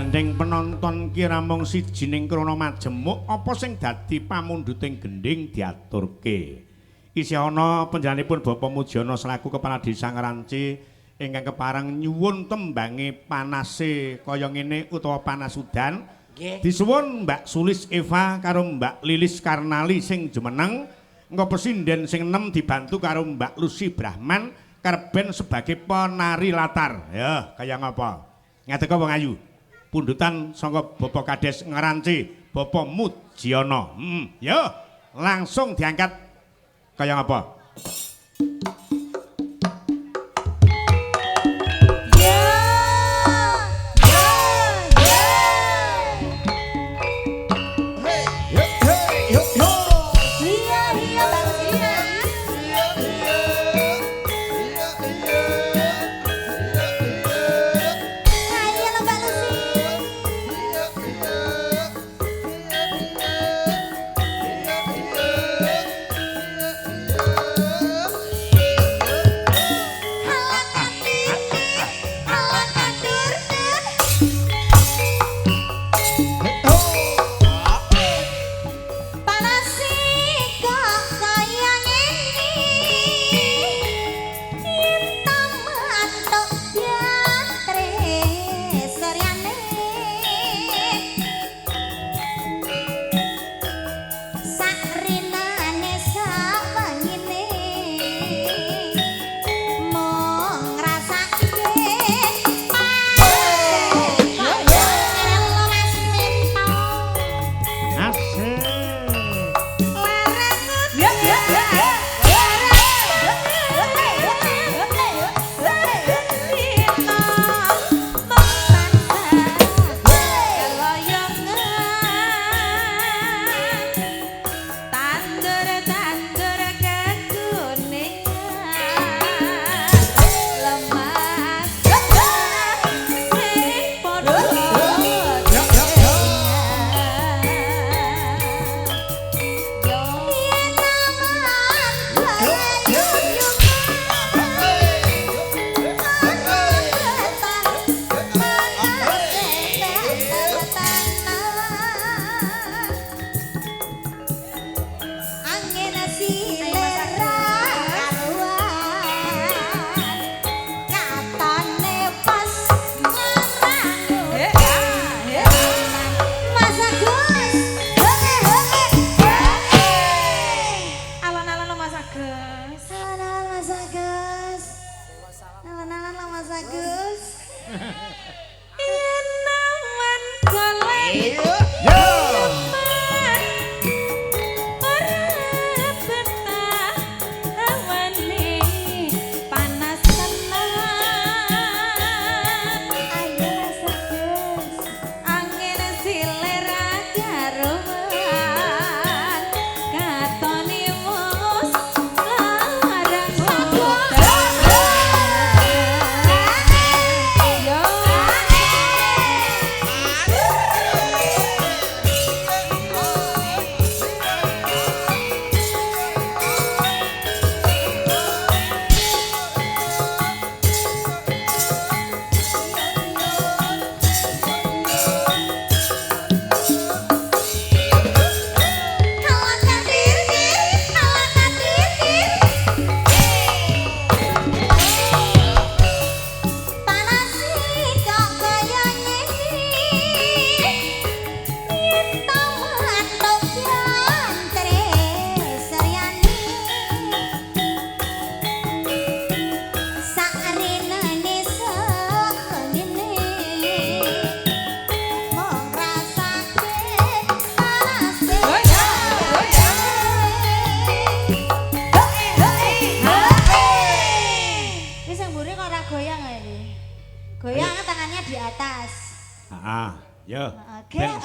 gandeng penonton ki ramung siji ning krana majemuk apa sing dadi pamunduting gending diaturke. Isih ana panjenenganipun Bapak Mujana selaku Kepala Desa Ngranci ingkang kepareng nyuwun tembange panase kaya ngene utawa panas udan. Nggih. Disuwun Mbak Sulis Eva karo Mbak Lilis Karnali sing jumeneng, engko pesinden sing 6 dibantu karo Mbak Lucy Brahman karben sebagai penari latar. Ya, kaya ngapa? Ngadeg apa Ayu? Pundutan saka Bapak Kades Ngranci, Bapak Mujiono. Ya, langsung diangkat kaya ngapa?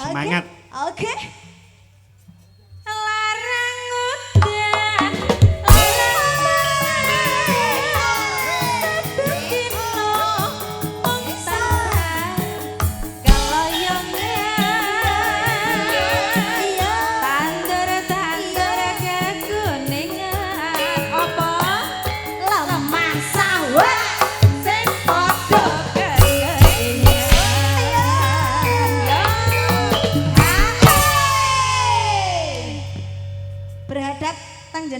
Semangat. Oke.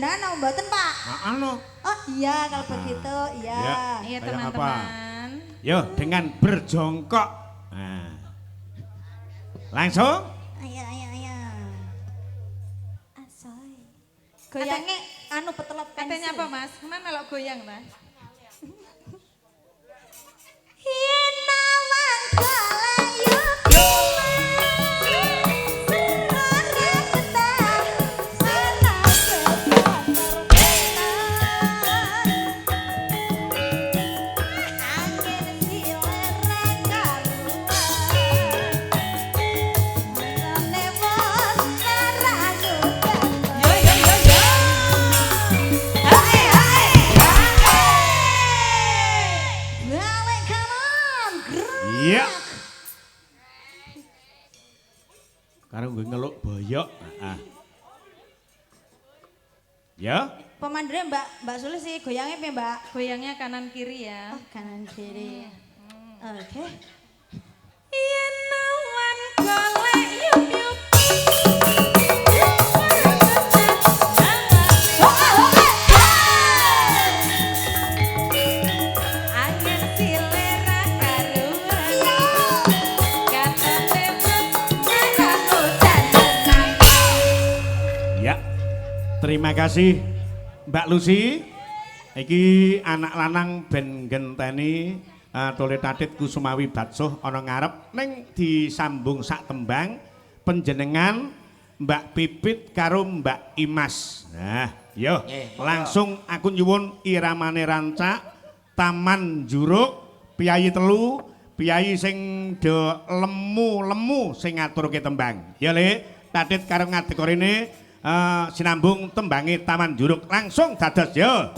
panjenengan mau mboten, Pak? Anu. Oh iya kalau begitu, iya. Ya. Iya Kayak teman-teman. Yo dengan berjongkok. Nah. Langsung. Ayo. Asoy. Katanya Goyange anu petelot katanya apa Mas? Kemana melok goyang ta? Yen nawang kalayu Iya. Karo gue ngeluk boyok. Heeh. Ya. Pemandire Mbak Sulis sih goyangnya piye, Mbak? Goyangnya kanan kiri ya. Oh, kanan kiri. Oke. Yen awan golek yup-yup. Angin silera karuan. Kata tebet ngarang udan tenang. Ya. Terima kasih Mbak Lucy. Iki anak lanang ben genteni Toledatit Kusumawi Batsuh ana ngarep ning disambung sak tembang panjenengan Mbak Pipit karo Mbak Imas. Nah, yo langsung aku nyuwun iramane rancak Taman Juruk piyayi telu, piyayi sing do lemu-lemu sing ngaturke tembang. Ya Le, Tatit karo ngadekorene sinambung tembange Taman Juruk langsung dados yo.